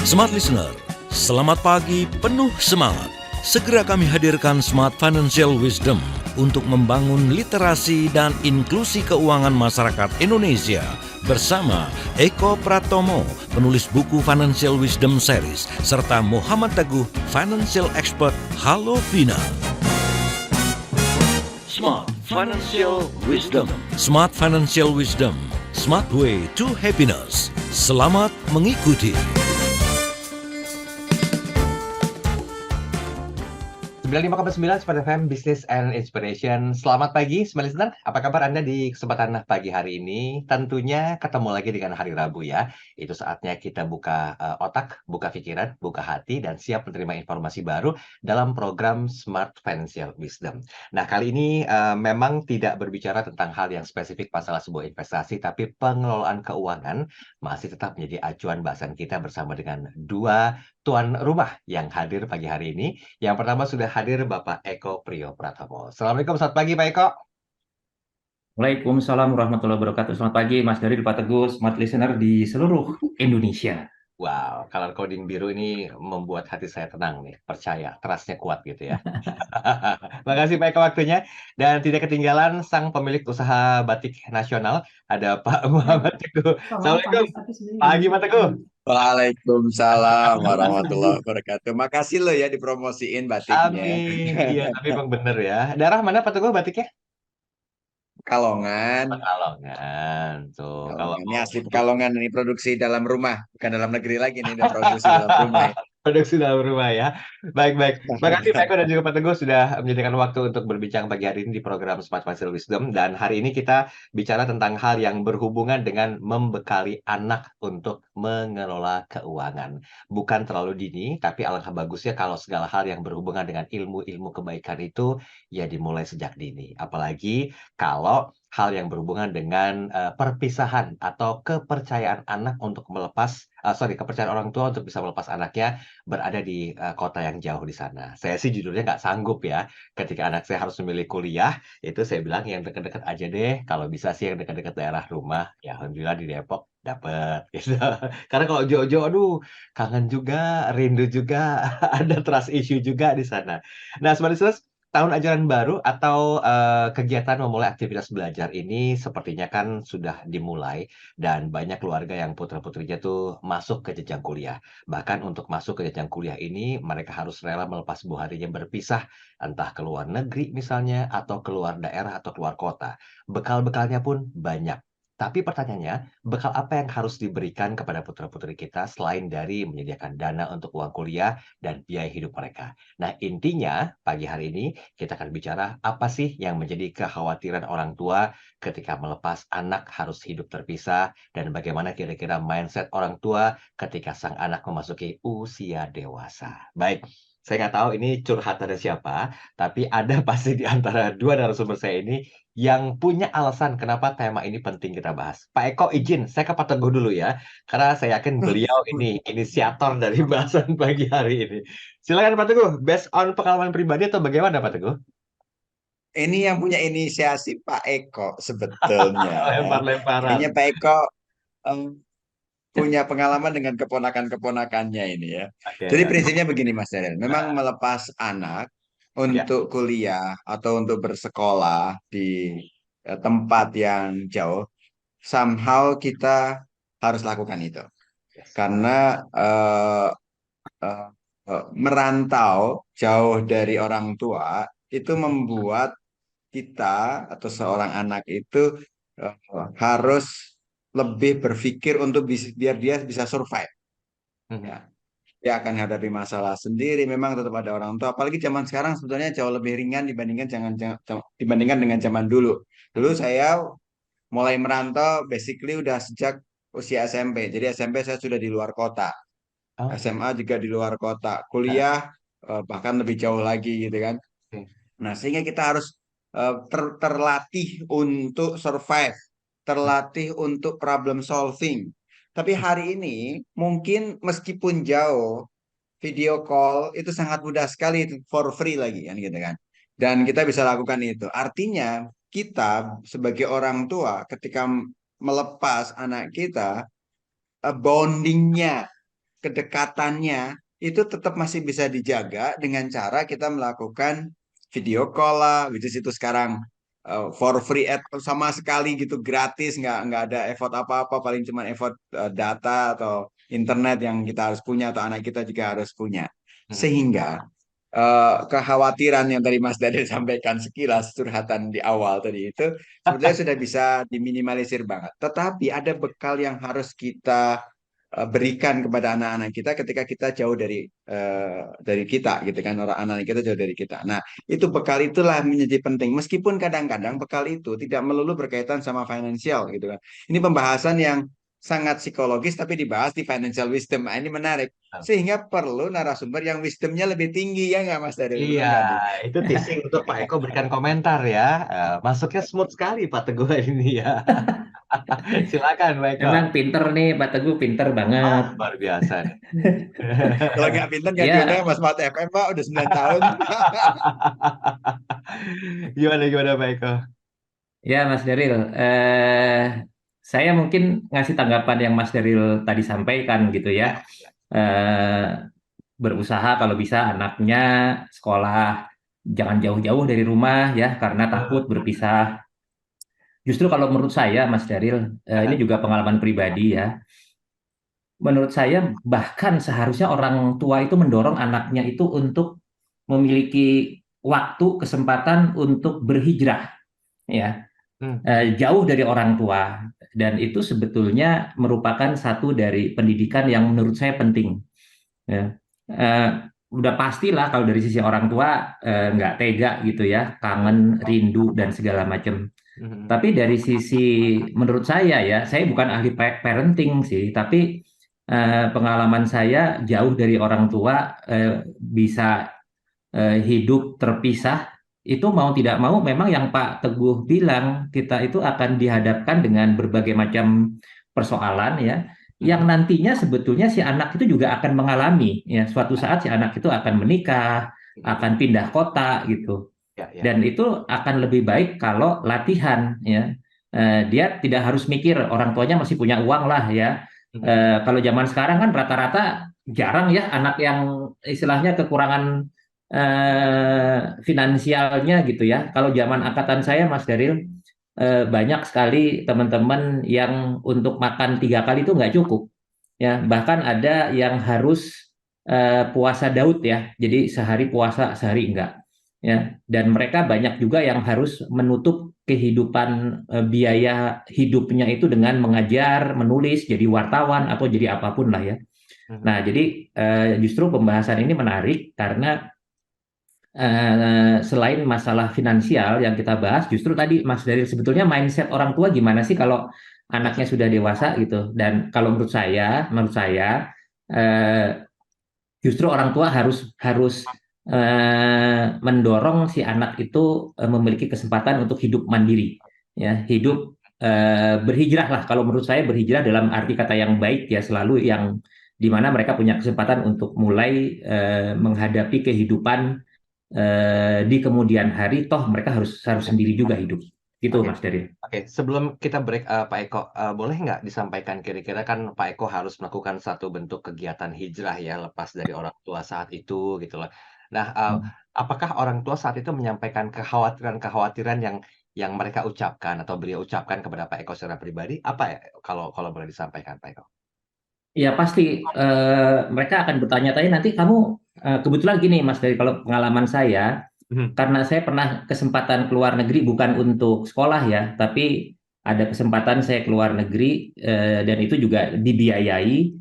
Smart Listener, selamat pagi penuh semangat. Segera kami hadirkan Smart Financial Wisdom untuk membangun literasi dan inklusi keuangan masyarakat Indonesia bersama Eko Pratomo, penulis buku Financial Wisdom Series, serta Muhammad Teguh, Financial Expert. Halo Vina. Smart Financial Wisdom. Smart Financial Wisdom. Smart Way to Happiness. Selamat mengikuti. 95,9 Smart FM Business and Inspiration. Selamat pagi, Smart Listener. Apa kabar Anda di kesempatan pagi hari ini? Tentunya ketemu lagi dengan hari Rabu ya. Itu saatnya kita buka otak, buka pikiran, buka hati, dan siap menerima informasi baru dalam program Smart Financial Wisdom. Nah, kali ini memang tidak berbicara tentang hal yang spesifik masalah sebuah investasi, tapi pengelolaan keuangan masih tetap menjadi acuan bahasan kita bersama dengan dua tuan rumah yang hadir pagi hari ini. Yang pertama sudah hadir Bapak Eko Priyo Pratomo. Assalamualaikum, selamat pagi Pak Eko. Waalaikumsalam warahmatullahi wabarakatuh. Selamat pagi Mas Dari, Pak Teguh, Smart Listener di seluruh Indonesia. Wow, color coding biru ini membuat hati saya tenang nih, percaya, trust-nya kuat gitu ya. Makasih Pak Eko waktunya. Dan tidak ketinggalan sang pemilik usaha batik nasional, ada Pak Muhammad Teguh. Assalamualaikum, pagi Pak Teguh. Waalaikumsalam warahmatullahi wabarakatuh. Makasih lo ya dipromosiin batiknya. Amin. Iya, tapi emang bener ya. Daerah mana Pak Teguh batiknya? Pekalongan. Pekalongan. Tuh, kalau Pekalongan. Ini asli Pekalongan, ini produksi dalam rumah, bukan dalam negeri lagi nih, udah produksi dalam rumah. produksi dalam rumah ya. Baik. Makasih Pak Eko dan juga Pak Teguh sudah menyediakan waktu untuk berbincang pagi hari ini di program Smart Financial Wisdom. Dan hari ini kita bicara tentang hal yang berhubungan dengan membekali anak untuk mengelola keuangan. Bukan terlalu dini, tapi alangkah bagusnya kalau segala hal yang berhubungan dengan ilmu-ilmu kebaikan itu ya dimulai sejak dini. Apalagi kalau hal yang berhubungan dengan perpisahan atau kepercayaan anak untuk kepercayaan orang tua untuk bisa melepas anaknya berada di kota yang jauh di sana. Saya sih jujurnya nggak sanggup ya, ketika anak saya harus memilih kuliah, itu saya bilang yang dekat-dekat aja deh, kalau bisa sih yang dekat-dekat daerah rumah, ya alhamdulillah di Depok dapet gitu. Karena kalau jauh-jauh, aduh, kangen juga, rindu juga, ada trust issue juga di sana. Nah, sebenarnya tahun ajaran baru atau kegiatan memulai aktivitas belajar ini sepertinya kan sudah dimulai dan banyak keluarga yang putra-putrinya tuh masuk ke jenjang kuliah. Bahkan untuk masuk ke jenjang kuliah ini mereka harus rela melepas buah harinya berpisah entah ke luar negeri misalnya atau keluar daerah atau keluar kota. Bekal-bekalnya pun banyak. Tapi pertanyaannya, bekal apa yang harus diberikan kepada putra-putri kita selain dari menyediakan dana untuk uang kuliah dan biaya hidup mereka? Nah, intinya pagi hari ini kita akan bicara apa sih yang menjadi kekhawatiran orang tua ketika melepas anak harus hidup terpisah dan bagaimana kira-kira mindset orang tua ketika sang anak memasuki usia dewasa. Baik, saya nggak tahu ini curhat dari siapa, tapi ada pasti di antara dua narasumber saya ini yang punya alasan kenapa tema ini penting kita bahas. Pak Eko izin, saya ke Pak Teguh dulu ya, karena saya yakin beliau ini inisiator dari bahasan pagi hari ini. Silakan Pak Teguh, based on pengalaman pribadi atau bagaimana Pak Teguh? Ini yang punya inisiasi Pak Eko sebetulnya. Lempar-lemparan. Kayaknya Pak Eko em, punya pengalaman dengan keponakan-keponakannya ini ya. Oke. Jadi prinsipnya begini Mas Darel, memang melepas anak Ya. untuk kuliah atau untuk bersekolah di tempat yang jauh, somehow kita harus lakukan itu. Karena eh, merantau jauh dari orang tua itu membuat kita atau seorang anak itu eh, harus lebih berpikir untuk biar dia bisa survive. Ya, dia akan hadapi masalah sendiri. Memang tetap ada orang tua. Apalagi zaman sekarang sebetulnya jauh lebih ringan dibandingkan dengan zaman dulu. Dulu saya mulai merantau basically udah sejak usia SMP. Jadi SMP saya sudah di luar kota. Oh, SMA juga di luar kota, kuliah bahkan lebih jauh lagi gitu kan. oke. Nah, sehingga kita harus terlatih untuk survive, terlatih untuk problem solving. Tapi hari ini mungkin meskipun jauh, video call itu sangat mudah sekali for free lagi kan gitu kan. Dan kita bisa lakukan itu. Artinya kita sebagai orang tua ketika melepas anak kita, bondingnya kedekatannya itu tetap masih bisa dijaga dengan cara kita melakukan video call lah, which is itu sekarang for free sama sekali gitu, gratis, nggak ada effort apa-apa, paling cuma effort data atau internet yang kita harus punya atau anak kita juga harus punya. Sehingga kekhawatiran yang tadi Mas Daniel sampaikan sekilas curhatan di awal tadi itu sebetulnya sudah bisa diminimalisir banget. Tetapi ada bekal yang harus kita berikan kepada anak-anak kita ketika kita jauh dari kita gitu kan, orang anak kita jauh dari kita. Nah, itu bekal itulah menjadi penting. Meskipun kadang-kadang bekal itu tidak melulu berkaitan sama finansial gitu kan. Ini pembahasan yang sangat psikologis tapi dibahas di financial wisdom. Nah, ini menarik. Sehingga perlu narasumber yang wisdomnya lebih tinggi ya nggak Mas Daryl? Iya, itu teasing untuk Pak Eko berikan komentar ya. Masuknya smooth sekali Pak Teguh ini ya. Silakan Pak Eko. Emang pinter nih, Pak Teguh pinter banget. Luar biasa nih. Kalau nggak pinter nggak Ya, diundang Mas Mat FM Pak, udah 9 tahun. Gimana Pak Eko? ya Mas Daril. Saya mungkin ngasih tanggapan yang Mas Daril tadi sampaikan gitu ya. Eh, Berusaha kalau bisa anaknya sekolah jangan jauh-jauh dari rumah ya karena takut berpisah. Justru kalau menurut saya Mas Daril, ini juga pengalaman pribadi ya. Menurut saya bahkan seharusnya orang tua itu mendorong anaknya itu untuk memiliki waktu, kesempatan untuk berhijrah ya. Jauh dari orang tua, dan itu sebetulnya merupakan satu dari pendidikan yang menurut saya penting ya. Udah pastilah kalau dari sisi orang tua nggak tega gitu ya, kangen, rindu dan segala macam. Tapi dari sisi menurut saya bukan ahli parenting sih, tapi pengalaman saya jauh dari orang tua bisa hidup terpisah, itu mau tidak mau memang yang Pak Teguh bilang, kita itu akan dihadapkan dengan berbagai macam persoalan ya, yang nantinya sebetulnya si anak itu juga akan mengalami ya, suatu saat si anak itu akan menikah, akan pindah kota gitu. Dan itu akan lebih baik kalau latihan ya. Dia tidak harus mikir orang tuanya masih punya uang lah ya. Kalau zaman sekarang kan rata-rata jarang ya anak yang istilahnya kekurangan finansialnya gitu ya. Kalau zaman angkatan saya Mas Daril, banyak sekali teman-teman yang untuk makan 3 kali itu nggak cukup ya. Bahkan ada yang harus puasa Daud ya, jadi sehari puasa sehari enggak ya. Dan mereka banyak juga yang harus menutup kehidupan biaya hidupnya itu dengan mengajar, menulis, jadi wartawan atau jadi apapun lah ya. Nah, jadi justru pembahasan ini menarik karena selain masalah finansial yang kita bahas, justru tadi Mas Daril sebetulnya mindset orang tua gimana sih kalau anaknya sudah dewasa gitu. Dan kalau menurut saya justru orang tua harus mendorong si anak itu memiliki kesempatan untuk hidup mandiri, ya, hidup berhijrah lah. Kalau menurut saya berhijrah dalam arti kata yang baik ya, selalu yang dimana mereka punya kesempatan untuk mulai menghadapi kehidupan di kemudian hari, toh mereka harus sendiri juga hidup gitu. Mas Dery. Oke, sebelum kita break Pak Eko, boleh nggak disampaikan kira-kira kan Pak Eko harus melakukan satu bentuk kegiatan hijrah ya lepas dari orang tua saat itu gitu loh. Nah, apakah orang tua saat itu menyampaikan kekhawatiran-kekhawatiran yang mereka ucapkan atau beliau ucapkan kepada Pak Eko secara pribadi? Apa ya kalau boleh disampaikan Pak Eko? Ya pasti mereka akan bertanya-tanya nanti kamu kebetulan gini Mas, dari kalau pengalaman saya, karena saya pernah kesempatan keluar negeri bukan untuk sekolah ya, tapi ada kesempatan saya keluar negeri dan itu juga dibiayai.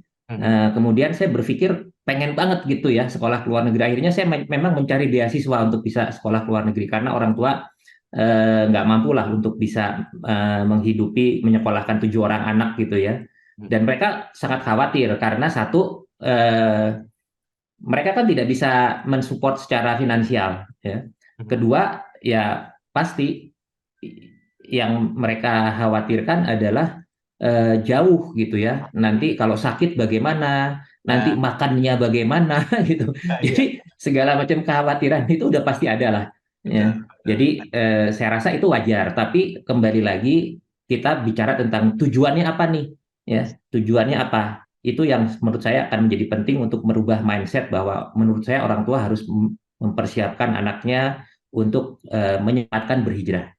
Kemudian saya berpikir pengen banget gitu ya sekolah keluar negeri. Akhirnya saya memang mencari beasiswa untuk bisa sekolah keluar negeri karena orang tua nggak mampu lah untuk bisa menghidupi menyekolahkan 7 orang anak gitu ya. Dan mereka sangat khawatir karena satu mereka kan tidak bisa mensupport secara finansial ya. Kedua ya pasti yang mereka khawatirkan adalah jauh gitu ya. Nanti kalau sakit bagaimana? Nanti makannya bagaimana gitu. Jadi segala macam kekhawatiran itu udah pasti ada lah ya. Jadi saya rasa itu wajar, tapi kembali lagi kita bicara tentang tujuannya apa nih ya. Tujuannya apa? Itu yang menurut saya akan menjadi penting untuk merubah mindset bahwa menurut saya orang tua harus mempersiapkan anaknya untuk menyempatkan berhijrah.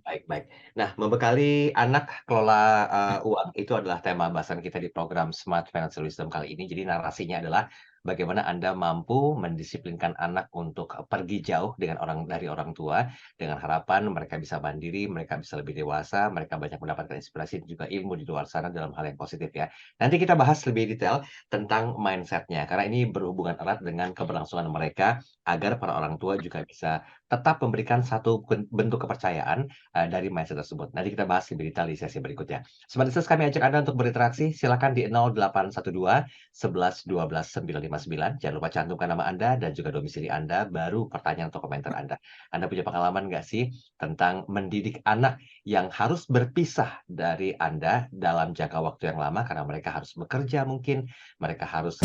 Baik, baik. Nah, membekali anak kelola uang itu adalah tema bahasan kita di program Smart Financial Wisdom kali ini. Jadi narasinya adalah bagaimana Anda mampu mendisiplinkan anak untuk pergi jauh dari orang tua dengan harapan mereka bisa mandiri, mereka bisa lebih dewasa, mereka banyak mendapatkan inspirasi dan juga ilmu di luar sana dalam hal yang positif ya. Nanti kita bahas lebih detail tentang mindsetnya karena ini berhubungan erat dengan keberlangsungan mereka agar para orang tua juga bisa tetap memberikan satu bentuk kepercayaan dari mindset tersebut. Nanti kita bahas lebih detail di sesi berikutnya. Smart Listeners, kami ajak Anda untuk berinteraksi. Silakan di 0812 11 12 959. Jangan lupa cantumkan nama Anda dan juga domisili Anda, baru pertanyaan atau komentar Anda. Anda punya pengalaman nggak sih tentang mendidik anak yang harus berpisah dari Anda dalam jangka waktu yang lama karena mereka harus bekerja mungkin, mereka harus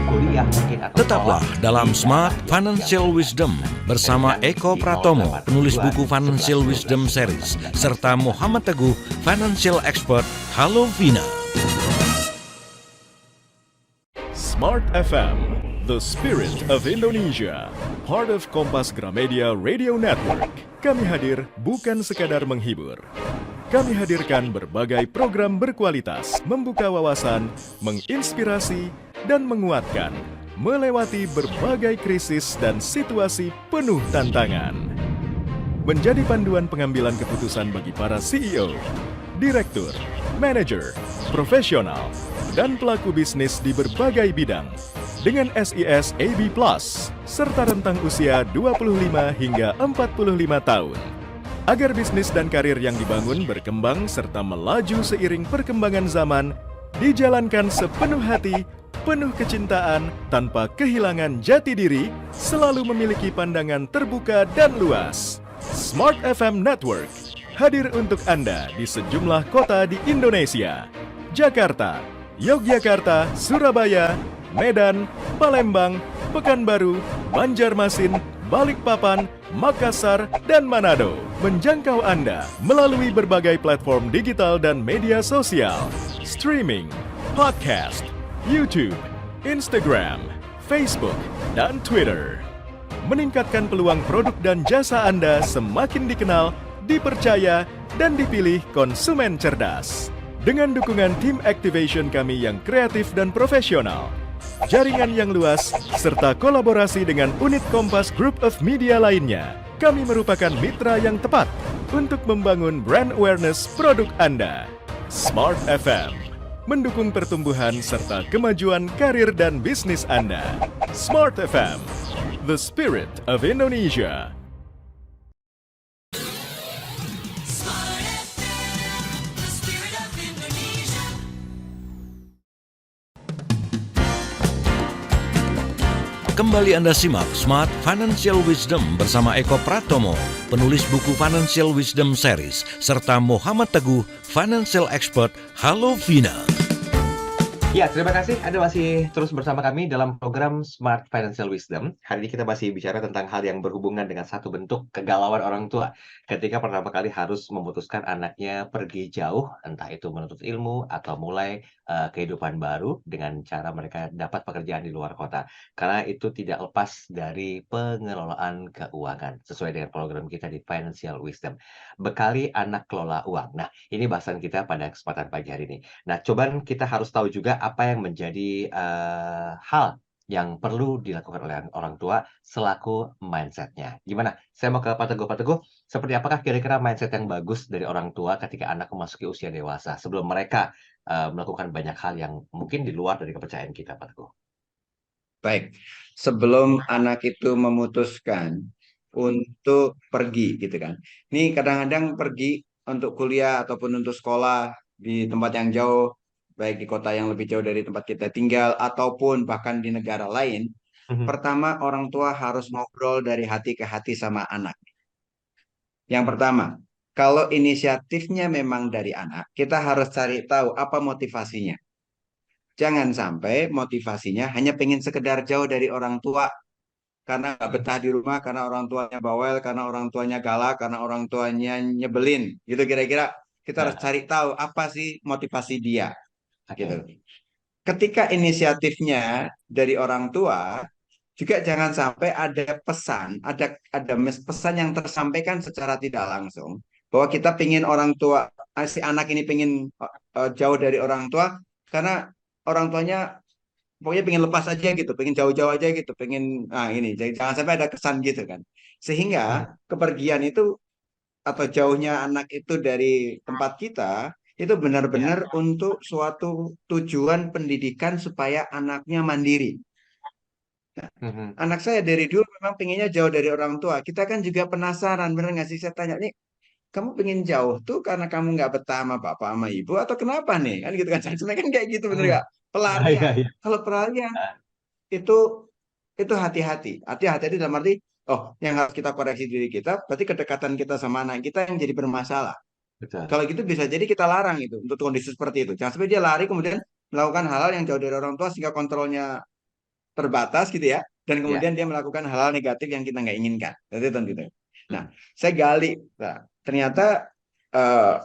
kuliah mungkin atau Tetaplah sekolah dalam di Smart daerah Financial yang Wisdom bersama Eko Pratomo, penulis buku Financial Wisdom Series, serta Muhammad Teguh, Financial Expert. Halo Vina. Smart FM, the spirit of Indonesia, part of Kompas Gramedia Radio Network. Kami hadir bukan sekadar menghibur. Kami hadirkan berbagai program berkualitas, membuka wawasan, menginspirasi, dan menguatkan, melewati berbagai krisis dan situasi penuh tantangan. Menjadi panduan pengambilan keputusan bagi para CEO, direktur, manajer, profesional, dan pelaku bisnis di berbagai bidang dengan SIS AB+, serta rentang usia 25 hingga 45 tahun. Agar bisnis dan karir yang dibangun berkembang serta melaju seiring perkembangan zaman, dijalankan sepenuh hati, penuh kecintaan, tanpa kehilangan jati diri, selalu memiliki pandangan terbuka dan luas. Smart FM Network hadir untuk Anda di sejumlah kota di Indonesia. Jakarta, Yogyakarta, Surabaya, Medan, Palembang, Pekanbaru, Banjarmasin, Balikpapan, Makassar, dan Manado. Menjangkau Anda melalui berbagai platform digital dan media sosial, streaming, podcast, YouTube, Instagram, Facebook, dan Twitter. Meningkatkan peluang produk dan jasa Anda semakin dikenal, dipercaya, dan dipilih konsumen cerdas. Dengan dukungan tim activation kami yang kreatif dan profesional, jaringan yang luas, serta kolaborasi dengan unit Kompas Group of Media lainnya, kami merupakan mitra yang tepat untuk membangun brand awareness produk Anda. Smart FM mendukung pertumbuhan serta kemajuan karir dan bisnis Anda. Smart FM, the spirit of Indonesia. Kembali Anda simak Smart Financial Wisdom bersama Eko Pratomo, penulis buku Financial Wisdom Series, serta Muhammad Teguh, Financial Expert. Halo Vina. Ya, terima kasih Anda masih terus bersama kami dalam program Smart Financial Wisdom. Hari ini kita masih bicara tentang hal yang berhubungan dengan satu bentuk kegalauan orang tua ketika pertama kali harus memutuskan anaknya pergi jauh, entah itu menuntut ilmu atau mulai kehidupan baru dengan cara mereka dapat pekerjaan di luar kota. Karena itu tidak lepas dari pengelolaan keuangan sesuai dengan program kita di Financial Wisdom. Bekali anak kelola uang. Nah, ini bahasan kita pada kesempatan pagi hari ini. Nah, coba kita harus tahu juga apa yang menjadi hal yang perlu dilakukan oleh orang tua selaku mindset-nya. Gimana? Saya mau ke Pak Teguh. Pak Teguh, seperti apakah kira-kira mindset yang bagus dari orang tua ketika anak memasuki usia dewasa sebelum mereka melakukan banyak hal yang mungkin di luar dari kepercayaan kita, Pak Teguh? Baik, sebelum anak itu memutuskan untuk pergi gitu kan. Ini kadang-kadang pergi untuk kuliah ataupun untuk sekolah di tempat yang jauh, baik di kota yang lebih jauh dari tempat kita tinggal ataupun bahkan di negara lain. Pertama, orang tua harus ngobrol dari hati ke hati sama anak. Yang pertama, kalau inisiatifnya memang dari anak, kita harus cari tahu apa motivasinya. Jangan sampai motivasinya hanya pengen sekedar jauh dari orang tua karena nggak betah di rumah, karena orang tuanya bawel, karena orang tuanya galak, karena orang tuanya nyebelin. Gitu kira-kira kita harus cari tahu apa sih motivasi dia. Oke. gitu. Ketika inisiatifnya dari orang tua, juga jangan sampai ada pesan, pesan yang tersampaikan secara tidak langsung bahwa kita pingin orang tua, si anak ini pingin jauh dari orang tua karena orang tuanya pokoknya pengen lepas aja gitu, pengen jauh-jauh aja gitu, pengen ini. Jadi jangan sampai ada kesan gitu kan. Mhm. Sehingga kepergian itu atau jauhnya anak itu dari tempat kita itu Ya. benar-benar untuk suatu tujuan pendidikan supaya anaknya mandiri. Mhm. Anak saya dari dulu memang pengennya jauh dari orang tua. Kita kan juga penasaran, bener nggak sih? Saya tanya, nih, kamu pengen jauh tuh karena kamu nggak betah sama bapak sama ibu atau kenapa nih? Kan gitu kan. Sebenarnya kan kayak gitu, bener Mhm. nggak? Ya, ya, Pelarian. ya. Kalau pelarian Ah, itu itu hati-hati. Hati-hati dalam arti, oh, yang harus kita koreksi diri kita, berarti kedekatan kita sama anak kita yang jadi bermasalah. betul. Kalau gitu bisa jadi kita larang itu untuk kondisi seperti itu. Jangan sampai dia lari kemudian melakukan hal-hal yang jauh dari orang tua sehingga kontrolnya terbatas gitu ya, dan Ya. kemudian dia melakukan hal-hal negatif yang kita nggak inginkan. Jadi tentu itu. Nah, saya gali, nah, ternyata eh,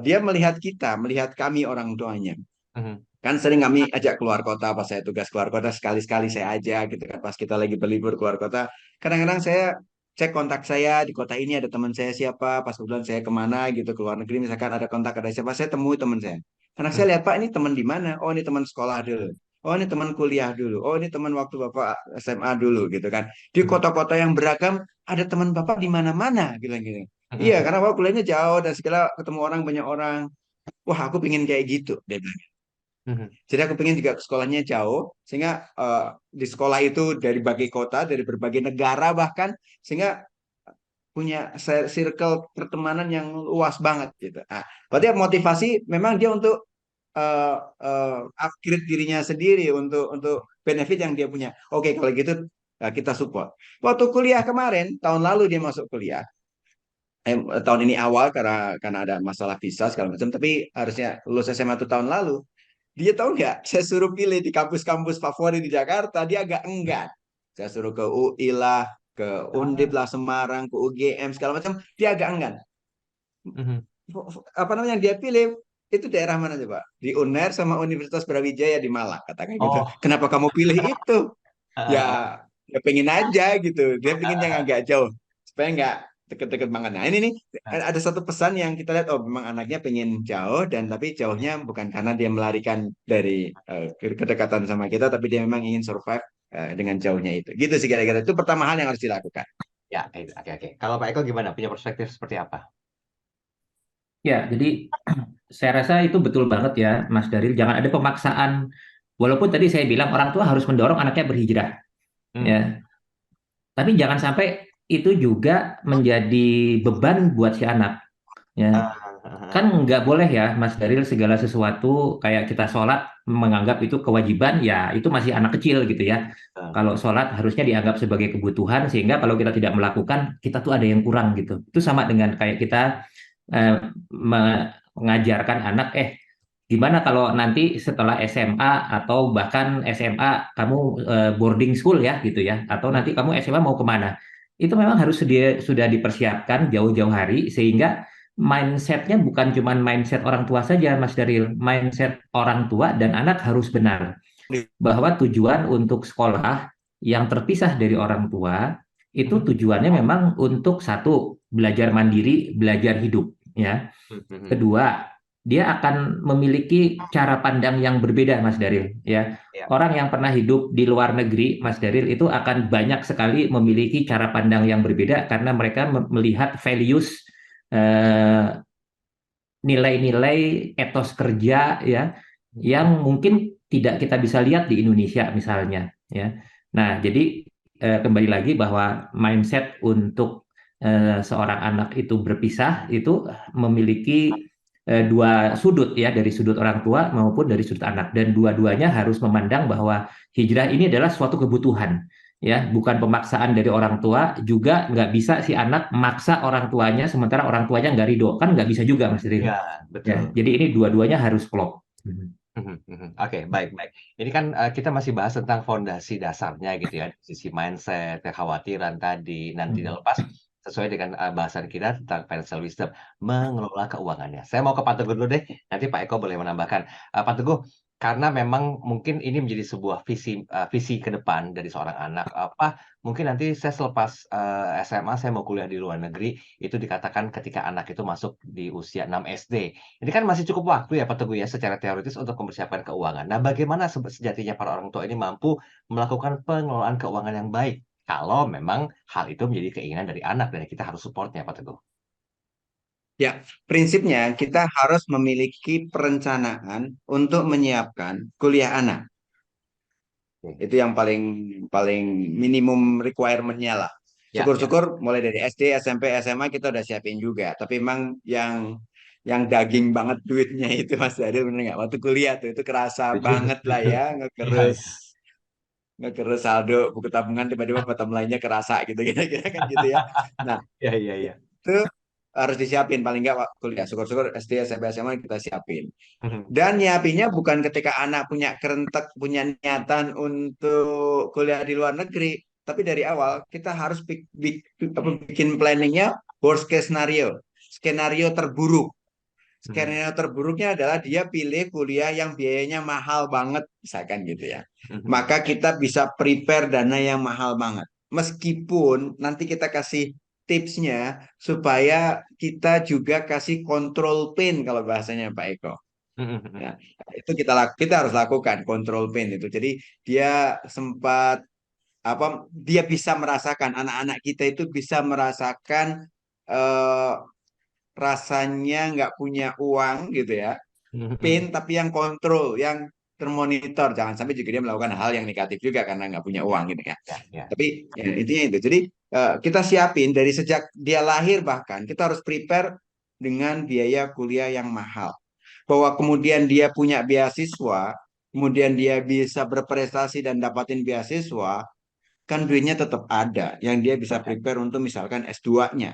dia melihat kita, melihat kami orang tuanya. Mhm. Kan sering kami ajak keluar kota, pas saya tugas keluar kota sekali-sekali saya ajak gitu kan, pas kita lagi berlibur keluar kota. Kadang-kadang saya cek kontak saya di kota ini ada teman saya siapa, pas kebetulan saya kemana gitu ke luar negeri misalkan ada kontak ada siapa, saya temui teman saya. Karena saya Mhm. lihat Pak ini teman di mana? Oh ini teman sekolah dulu. Oh ini teman kuliah dulu. Oh ini teman waktu Bapak SMA dulu gitu kan. Di Mhm. kota-kota yang beragam ada teman Bapak di mana-mana gitu. Iya Mhm. karena Bapak kuliahnya jauh dan segala ketemu orang banyak orang. Wah aku pengen kayak gitu dia bilang. Mhm. Jadi aku pengen juga sekolahnya jauh, sehingga di sekolah itu dari berbagai kota, dari berbagai negara bahkan, sehingga punya circle pertemanan yang luas banget gitu. Nah, berarti motivasi memang dia untuk upgrade dirinya sendiri untuk benefit yang dia punya. Oke, kalau gitu kita support. Waktu kuliah kemarin, tahun lalu dia masuk kuliah. Tahun ini awal karena ada masalah visa segala macam, tapi harusnya lulus SMA itu tahun lalu. Dia tahu nggak? Saya suruh pilih di kampus-kampus favorit di Jakarta, dia agak enggan. Saya suruh ke UI lah, ke Undip Ah. lah, Semarang, ke UGM segala macam, dia agak enggan. Mhm. Apa namanya yang dia pilih? Itu daerah mana coba? Di UNER sama Universitas Brawijaya di Malang, katakan gitu. Oh. Kenapa kamu pilih itu? Ya, Ah, ah, ya pengen aja gitu. Dia pengen yang ah, agak jauh, supaya nggak deket-deket banget. Nah, ini nih ah. ada satu pesan yang kita lihat, oh memang anaknya pengen jauh dan tapi jauhnya bukan karena dia melarikan dari kedekatan sama kita, tapi dia memang ingin survive dengan jauhnya itu. Gitu sih kira-kira. Itu pertama hal yang harus dilakukan. Ya, oke, oke. Kalau Pak Eko gimana? Punya perspektif seperti apa? Ya, jadi saya rasa itu betul banget ya, Mas Daril. Jangan ada pemaksaan. Walaupun tadi saya bilang orang tua harus mendorong anaknya berhijrah, Hmm. ya. Tapi jangan sampai itu juga menjadi beban buat si anak, ya. Ah, ah, Kan ah. nggak boleh ya, Mas Daril, segala sesuatu kayak kita sholat menganggap itu kewajiban, ya itu masih anak kecil gitu ya. Ah. Kalau sholat harusnya dianggap sebagai kebutuhan, sehingga kalau kita tidak melakukan, kita tuh ada yang kurang gitu. Itu sama dengan kayak kita mengajarkan anak, gimana kalau nanti setelah SMA atau bahkan SMA kamu boarding school ya gitu ya, atau Hmm. nanti kamu SMA mau kemana? Itu memang harus sudah dipersiapkan jauh-jauh hari sehingga mindsetnya bukan cuma mindset orang tua saja, Mas Daril. Mindset orang tua dan anak harus benar bahwa tujuan untuk sekolah yang terpisah dari orang tua itu Hmm. tujuannya memang untuk satu, belajar mandiri, belajar hidup, ya. Hmm. Hmm. Kedua, dia akan memiliki cara pandang yang berbeda, Mas Daril, ya. Ya. Orang yang pernah hidup di luar negeri, Mas Daril, itu akan banyak sekali memiliki cara pandang yang berbeda karena mereka melihat values, nilai-nilai etos kerja, ya, yang mungkin tidak kita bisa lihat di Indonesia misalnya, ya. Nah, jadi kembali lagi bahwa mindset untuk seorang anak itu berpisah itu memiliki dua sudut, ya, dari sudut orang tua maupun dari sudut anak, dan dua-duanya harus memandang bahwa hijrah ini adalah suatu kebutuhan, ya, bukan pemaksaan dari orang tua. Juga nggak bisa si anak maksa orang tuanya sementara orang tuanya nggak ridho, kan nggak bisa juga, Mas Ril, Ya, ya. betul. Jadi ini dua-duanya harus klop. Mhm. Mhm. Oke, baik, baik. Ini kan kita masih bahas tentang fondasi dasarnya gitu ya, sisi mindset, kekhawatiran tadi, dan tidak lepas sesuai dengan bahasan kita tentang financial wisdom, mengelola keuangannya. Saya mau ke Pak Teguh dulu deh, nanti Pak Eko boleh menambahkan. Pak Teguh, karena memang mungkin ini menjadi sebuah visi ke depan dari seorang anak. Mungkin nanti saya selepas SMA saya mau kuliah di luar negeri, itu dikatakan ketika anak itu masuk di usia 6 SD. Ini kan masih cukup waktu ya Pak Teguh ya, secara teoritis untuk mempersiapkan keuangan. Nah, bagaimana sejatinya para orang tua ini mampu melakukan pengelolaan keuangan yang baik? Kalau memang hal itu menjadi keinginan dari anak dan kita harus supportnya Pak Teguh. Ya, prinsipnya kita harus memiliki perencanaan untuk menyiapkan kuliah anak. Itu yang paling minimum requirement-nya lah. Ya, Syukur-syukur mulai dari SD, SMP, SMA kita udah siapin juga. Tapi memang yang daging banget duitnya itu Mas Daril, bener nggak? Waktu kuliah tuh itu kerasa banget lah ya, ngegerus saldo buku tabungan tiba-tiba bottom line-nya kerasa gitu kira-kira kan gitu ya. Nah, ya. itu harus disiapin paling nggak waktu kuliah. Syukur-syukur SD, SMP, SMA kita siapin. Dan nyiapinnya bukan ketika anak punya kerentek, punya niatan untuk kuliah di luar negeri, tapi dari awal kita harus bikin planningnya worst case skenario terburuk. Skenario terburuknya adalah dia pilih kuliah yang biayanya mahal banget, misalkan gitu ya. Maka kita bisa prepare dana yang mahal banget. Meskipun nanti kita kasih tipsnya supaya kita juga kasih control pain kalau bahasanya Pak Eko. Ya, itu kita harus lakukan control pain itu. Jadi dia dia bisa merasakan, anak-anak kita itu bisa merasakan rasanya nggak punya uang gitu ya, pain tapi yang kontrol, yang termonitor, jangan sampai juga dia melakukan hal yang negatif juga karena nggak punya uang gitu ya. Tapi ya, intinya itu. Jadi kita siapin dari sejak dia lahir, bahkan kita harus prepare dengan biaya kuliah yang mahal, bahwa kemudian dia punya beasiswa, kemudian dia bisa berprestasi dan dapatin beasiswa, kan duitnya tetap ada yang dia bisa prepare untuk misalkan S2-nya.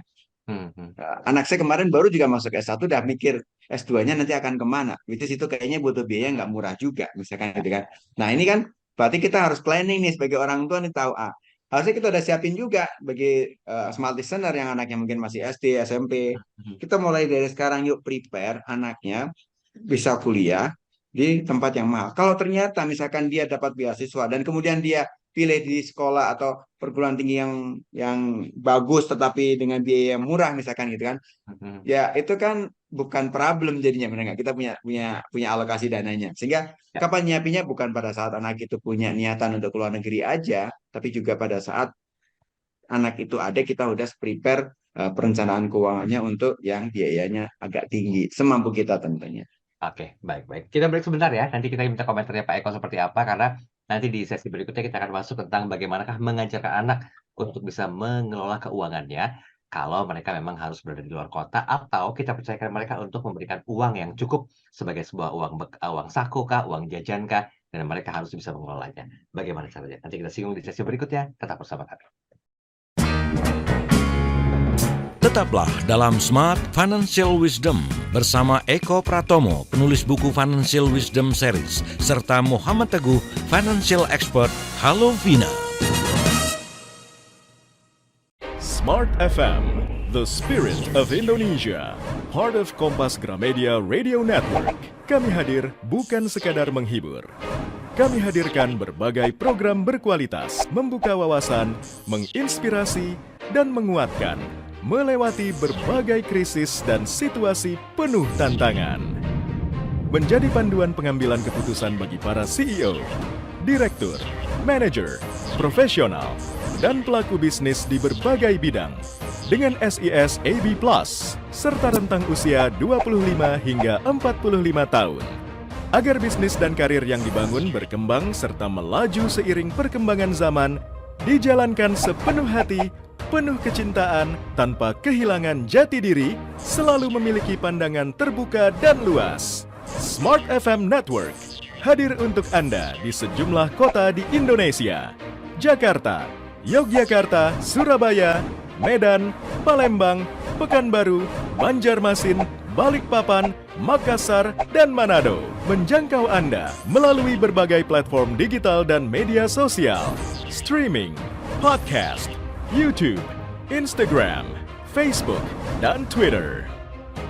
Anak saya kemarin baru juga masuk S1 udah mikir S2-nya nanti akan kemana. Itu kayaknya butuh biaya nggak murah juga, misalkan gitu kan. Nah ini kan berarti kita harus planning nih sebagai orang tua nih tahu harusnya kita udah siapin juga bagi smart listener yang anaknya mungkin masih SD, SMP. Kita mulai dari sekarang yuk prepare anaknya bisa kuliah di tempat yang mahal. Kalau ternyata misalkan dia dapat beasiswa dan kemudian dia pilih di sekolah atau perguruan tinggi yang bagus tetapi dengan biaya yang murah misalkan gitu kan, ya itu kan bukan problem jadinya, benar nggak? Kita punya alokasi dananya, sehingga kapan nyiapinya bukan pada saat anak itu punya niatan untuk keluar negeri aja, tapi juga pada saat anak itu ada, kita udah prepare perencanaan keuangannya untuk yang biayanya agak tinggi semampu kita tentunya. Oke, baik. Kita break sebentar ya. Nanti kita minta komentarnya Pak Eko seperti apa, karena nanti di sesi berikutnya kita akan masuk tentang bagaimanakah mengajarkan anak untuk bisa mengelola keuangannya kalau mereka memang harus berada di luar kota, atau kita percayakan mereka untuk memberikan uang yang cukup sebagai sebuah uang saku kah, uang jajan kah, dan mereka harus bisa mengelolanya. Bagaimana caranya? Nanti kita singgung di sesi berikutnya. Tetap bersama kami. Tetaplah dalam Smart Financial Wisdom bersama Eko Pratomo, penulis buku Financial Wisdom Series, serta Muhammad Teguh, Financial Expert. Halo Vina. Smart FM, the spirit of Indonesia. Part of Kompas Gramedia Radio Network. Kami hadir bukan sekadar menghibur. Kami hadirkan berbagai program berkualitas, membuka wawasan, menginspirasi, dan menguatkan, melewati berbagai krisis dan situasi penuh tantangan. Menjadi panduan pengambilan keputusan bagi para CEO, direktur, manajer, profesional, dan pelaku bisnis di berbagai bidang dengan SIS AB+, serta rentang usia 25 hingga 45 tahun. Agar bisnis dan karir yang dibangun berkembang serta melaju seiring perkembangan zaman, dijalankan sepenuh hati, penuh kecintaan, tanpa kehilangan jati diri, selalu memiliki pandangan terbuka dan luas. Smart FM Network hadir untuk Anda di sejumlah kota di Indonesia. Jakarta, Yogyakarta, Surabaya, Medan, Palembang, Pekanbaru, Banjarmasin, Balikpapan, Makassar, dan Manado. Menjangkau Anda melalui berbagai platform digital dan media sosial, streaming, podcast, YouTube, Instagram, Facebook, dan Twitter.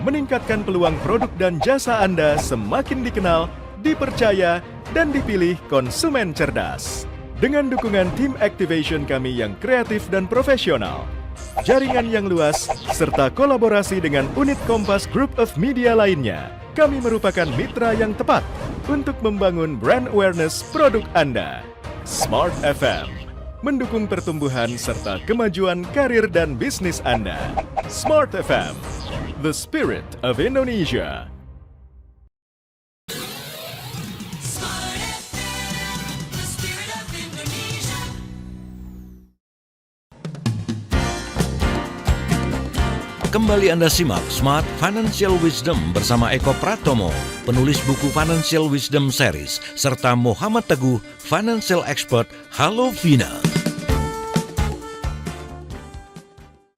Meningkatkan peluang produk dan jasa Anda semakin dikenal, dipercaya, dan dipilih konsumen cerdas. Dengan dukungan tim activation kami yang kreatif dan profesional, jaringan yang luas, serta kolaborasi dengan unit Kompas Group of Media lainnya, kami merupakan mitra yang tepat untuk membangun brand awareness produk Anda. Smart FM, mendukung pertumbuhan serta kemajuan karir dan bisnis Anda. Smart FM, the spirit of Indonesia. Kembali Anda simak Smart Financial Wisdom bersama Eko Pratomo, penulis buku Financial Wisdom Series, serta Muhammad Teguh, Financial Expert. Halo Vina.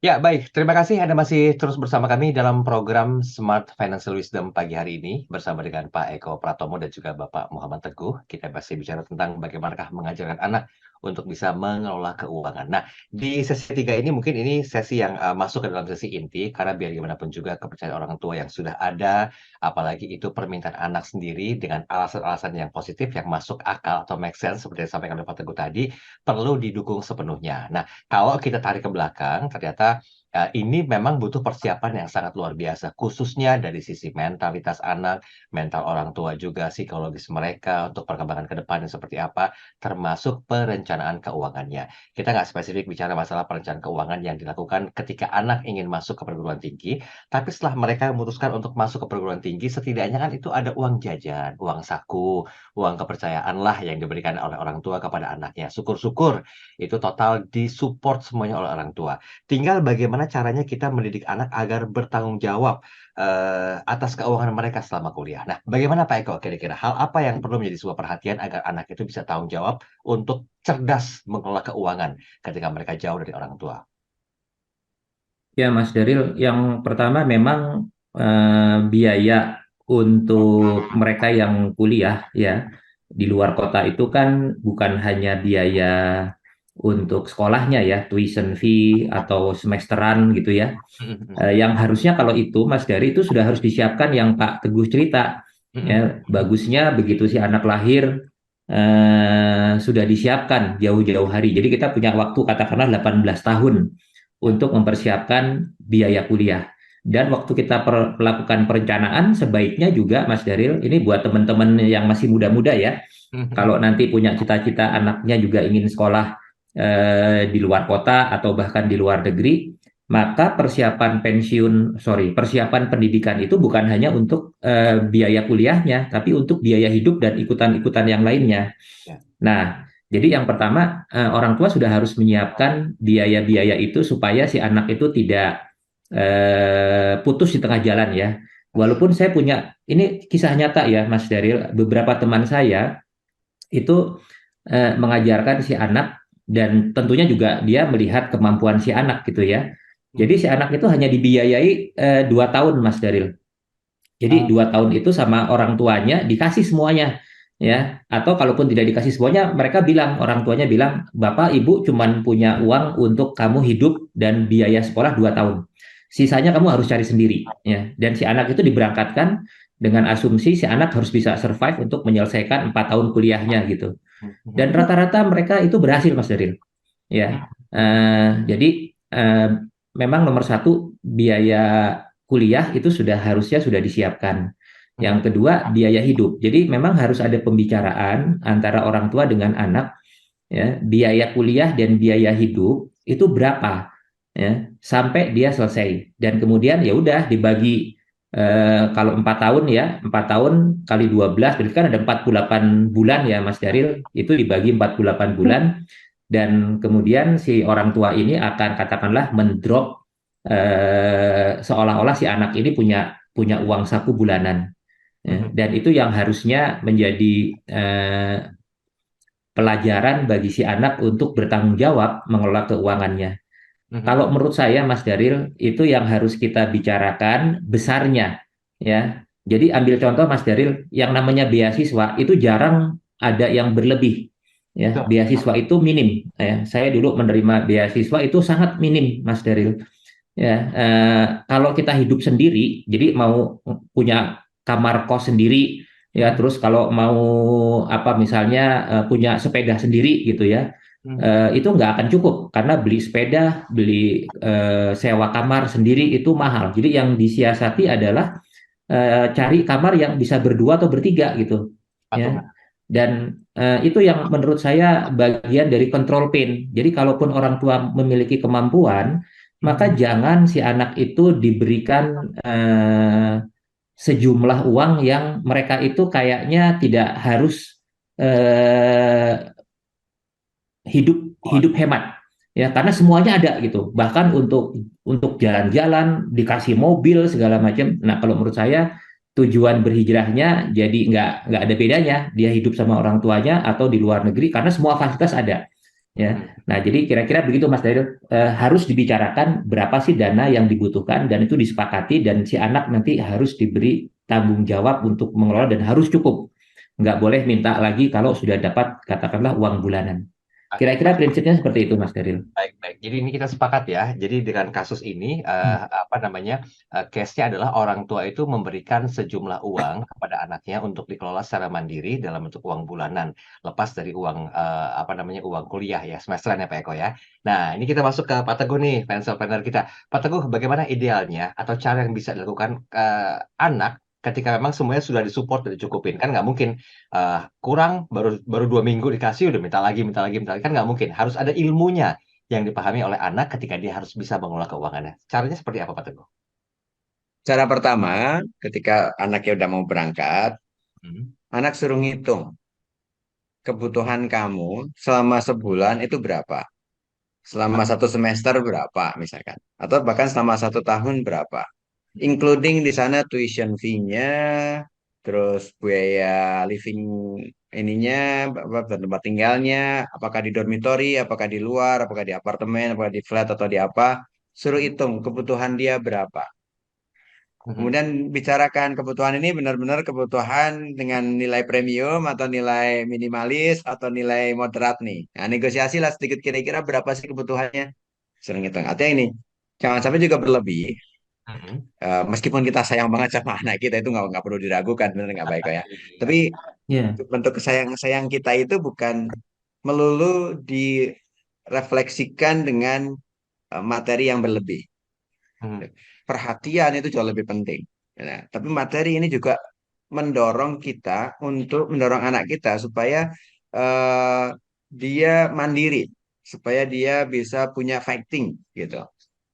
Ya, baik. Terima kasih Anda masih terus bersama kami dalam program Smart Financial Wisdom pagi hari ini bersama dengan Pak Eko Pratomo dan juga Bapak Muhammad Teguh. Kita masih bicara tentang bagaimanakah mengajarkan anak untuk bisa mengelola keuangan. Nah, di sesi 3 ini mungkin ini sesi yang masuk ke dalam sesi inti, karena biar gimana pun juga kepercayaan orang tua yang sudah ada, apalagi itu permintaan anak sendiri dengan alasan-alasan yang positif, yang masuk akal atau make sense, seperti yang disampaikan oleh Pak Teguh tadi, perlu didukung sepenuhnya. Nah, kalau kita tarik ke belakang, ternyata ini memang butuh persiapan yang sangat luar biasa, khususnya dari sisi mentalitas anak, mental orang tua juga, psikologis mereka, untuk perkembangan ke depannya seperti apa, termasuk perencanaan keuangannya. Kita nggak spesifik bicara masalah perencanaan keuangan yang dilakukan ketika anak ingin masuk ke perguruan tinggi, tapi setelah mereka memutuskan untuk masuk ke perguruan tinggi, setidaknya kan itu ada uang jajan, uang saku, uang kepercayaan lah yang diberikan oleh orang tua kepada anaknya. Syukur-syukur itu total disupport semuanya oleh orang tua. Tinggal bagaimana caranya kita mendidik anak agar bertanggung jawab atas keuangan mereka selama kuliah. Nah, bagaimana Pak Eko kira-kira hal apa yang perlu menjadi sebuah perhatian agar anak itu bisa tanggung jawab untuk cerdas mengelola keuangan ketika mereka jauh dari orang tua? Ya, Mas Daril, yang pertama memang biaya untuk mereka yang kuliah ya di luar kota itu kan bukan hanya biaya untuk sekolahnya ya, tuition fee atau semesteran gitu ya. Yang harusnya kalau itu Mas Dari itu sudah harus disiapkan yang Pak Teguh cerita. Ya, bagusnya begitu si anak lahir sudah disiapkan jauh-jauh hari. Jadi kita punya waktu katakanlah 18 tahun untuk mempersiapkan biaya kuliah. Dan waktu kita melakukan perencanaan sebaiknya juga Mas Daril, ini buat teman-teman yang masih muda-muda ya, kalau nanti punya cita-cita anaknya juga ingin sekolah di luar kota atau bahkan di luar negeri, maka persiapan pendidikan itu bukan hanya untuk biaya kuliahnya, tapi untuk biaya hidup dan ikutan-ikutan yang lainnya. Nah, jadi yang pertama orang tua sudah harus menyiapkan biaya-biaya itu supaya si anak itu tidak putus di tengah jalan ya. Walaupun saya punya, ini kisah nyata ya Mas Daril, beberapa teman saya itu mengajarkan si anak dan tentunya juga dia melihat kemampuan si anak gitu ya. Jadi si anak itu hanya dibiayai 2 tahun Mas Daril. Jadi 2 tahun itu sama orang tuanya dikasih semuanya ya. Atau kalaupun tidak dikasih semuanya, mereka bilang, orang tuanya bilang, Bapak Ibu cuman punya uang untuk kamu hidup dan biaya sekolah 2 tahun. Sisanya kamu harus cari sendiri ya. Dan si anak itu diberangkatkan dengan asumsi si anak harus bisa survive untuk menyelesaikan 4 tahun kuliahnya gitu. Dan rata-rata mereka itu berhasil Mas Daril ya. Jadi memang nomor satu biaya kuliah itu harusnya sudah disiapkan. Yang kedua biaya hidup. Jadi memang harus ada pembicaraan antara orang tua dengan anak ya, biaya kuliah dan biaya hidup itu berapa ya sampai dia selesai. Dan kemudian ya udah dibagi. Kalau 4 tahun ya, 4 tahun kali 12 berarti kan ada 48 bulan ya Mas Daril, itu dibagi 48 bulan dan kemudian si orang tua ini akan katakanlah mendrop seolah-olah si anak ini punya uang saku bulanan ya. Dan itu yang harusnya menjadi pelajaran bagi si anak untuk bertanggung jawab mengelola keuangannya. Kalau menurut saya Mas Daril itu yang harus kita bicarakan besarnya ya. Jadi ambil contoh Mas Daril, yang namanya beasiswa itu jarang ada yang berlebih ya. Betul. Beasiswa itu minim, ya. Saya dulu menerima beasiswa itu sangat minim, Mas Daryl. Ya, kalau kita hidup sendiri, jadi mau punya kamar kos sendiri, ya, terus kalau mau apa misalnya punya sepeda sendiri gitu ya, itu nggak akan cukup karena beli sepeda, beli sewa kamar sendiri itu mahal. Jadi yang disiasati adalah cari kamar yang bisa berdua atau bertiga gitu, ya. Patungan. Dan itu yang menurut saya bagian dari control pain. Jadi kalaupun orang tua memiliki kemampuan, maka jangan si anak itu diberikan sejumlah uang yang mereka itu kayaknya tidak harus hidup hidup hemat, ya, karena semuanya ada gitu, bahkan untuk jalan-jalan dikasih mobil segala macam. Nah, kalau menurut saya tujuan berhijrahnya jadi nggak ada bedanya dia hidup sama orang tuanya atau di luar negeri karena semua fasilitas ada, ya. Nah, jadi kira-kira begitu Mas Daryl. Harus dibicarakan berapa sih dana yang dibutuhkan dan itu disepakati, dan si anak nanti harus diberi tanggung jawab untuk mengelola dan harus cukup, nggak boleh minta lagi kalau sudah dapat katakanlah uang bulanan. Oke, Kira-kira prinsipnya seperti itu, Mas Daryl. baik, baik. Jadi ini kita sepakat ya. Jadi dengan kasus ini, apa namanya, case-nya adalah orang tua itu memberikan sejumlah uang kepada anaknya untuk dikelola secara mandiri dalam bentuk uang bulanan, lepas dari uang, apa namanya, uang kuliah ya, semesteran ya Pak Eko ya. Nah, ini kita masuk ke Pak Teguh nih, financial planner kita. Pak Teguh, bagaimana idealnya atau cara yang bisa dilakukan anak ketika memang semuanya sudah disupport dan dicukupin? Kan nggak mungkin kurang baru baru 2 minggu dikasih udah minta lagi kan nggak mungkin, harus ada ilmunya yang dipahami oleh anak ketika dia harus bisa mengelola keuangannya. Caranya seperti apa Pak Teguh? Cara pertama, ketika anaknya udah mau berangkat, Hmm. anak suruh ngitung kebutuhan kamu selama sebulan itu berapa, selama satu semester berapa misalkan, atau bahkan selama 1 tahun berapa, including di sana tuition fee-nya, terus biaya living ininya, tempat tinggalnya, apakah di dormitory, apakah di luar, apakah di apartemen, apakah di flat atau di apa, suruh hitung kebutuhan dia berapa. Mhm. Kemudian bicarakan kebutuhan ini benar-benar kebutuhan dengan nilai premium atau nilai minimalis atau nilai moderat nih. Nah, negosiasi lah sedikit kira-kira berapa sih kebutuhannya. Sering hitung. Artinya ini, jangan sampai juga berlebih. Mhm. Meskipun kita sayang banget sama anak kita itu nggak perlu diragukan, benar nggak baik ya. Iya. Tapi Ya, bentuk sayang kita itu bukan melulu direfleksikan dengan materi yang berlebih. Mhm. Perhatian itu jauh lebih penting. Nah, tapi materi ini juga mendorong kita untuk mendorong anak kita supaya eh, dia mandiri, supaya dia bisa punya fighting gitu.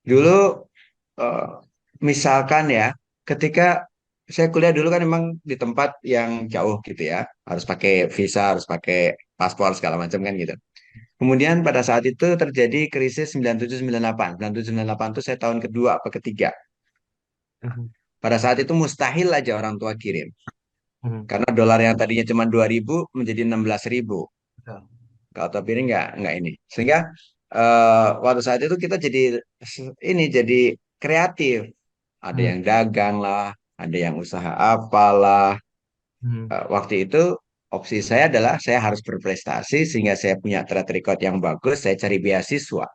Dulu Mhm. eh, misalkan ya, ketika saya kuliah dulu kan memang di tempat yang jauh gitu ya, harus pakai visa, harus pakai paspor segala macam kan gitu. Kemudian pada saat itu terjadi krisis 97 98. 97 98 itu saya tahun kedua apa ketiga. Mhm. Pada saat itu mustahil aja orang tua kirim. Mhm. Karena dolar yang tadinya cuma 2.000 menjadi 16.000. Betul. Kalau top ini nggak ini. Sehingga waktu saat itu kita jadi ini jadi kreatif. Ada Mhm. yang dagang lah, ada yang usaha apalah. Mhm. Waktu itu opsi saya adalah saya harus berprestasi sehingga saya punya track record yang bagus, saya cari beasiswa.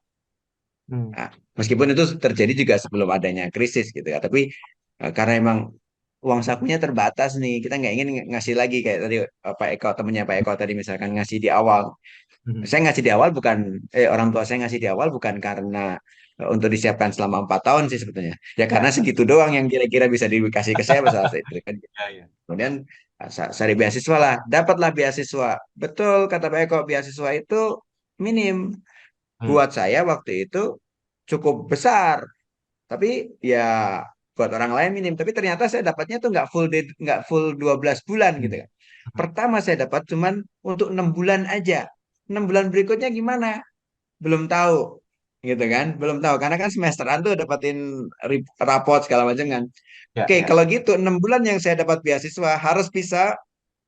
Mhm. Nah, meskipun itu terjadi juga sebelum adanya krisis gitu ya, tapi karena emang uang sakunya terbatas nih, kita nggak ingin ngasih lagi kayak tadi Pak Eko, temennya Pak Eko tadi misalkan ngasih di awal. Mhm. Saya ngasih di awal bukan, orang tua saya ngasih di awal bukan karena untuk disiapkan selama 4 tahun sih sebetulnya. Ya karena Ya. segitu doang yang kira-kira bisa dikasih ke saya pada saat itu kan. Ya, ya. Kemudian cari beasiswa lah, dapatlah beasiswa. Betul kata Pak Eko, beasiswa itu minim. Mhm. Buat saya waktu itu cukup besar, tapi ya buat orang lain minim. Tapi ternyata saya dapatnya tuh nggak full 12 bulan gitu kan. Mhm. Pertama saya dapat cuman untuk 6 bulan aja. 6 bulan berikutnya gimana? Belum tahu gitu kan, belum tahu karena kan semesteran tuh dapatin rapot segala macam kan. Ya, Oke, ya. kalau gitu 6 bulan yang saya dapat beasiswa harus bisa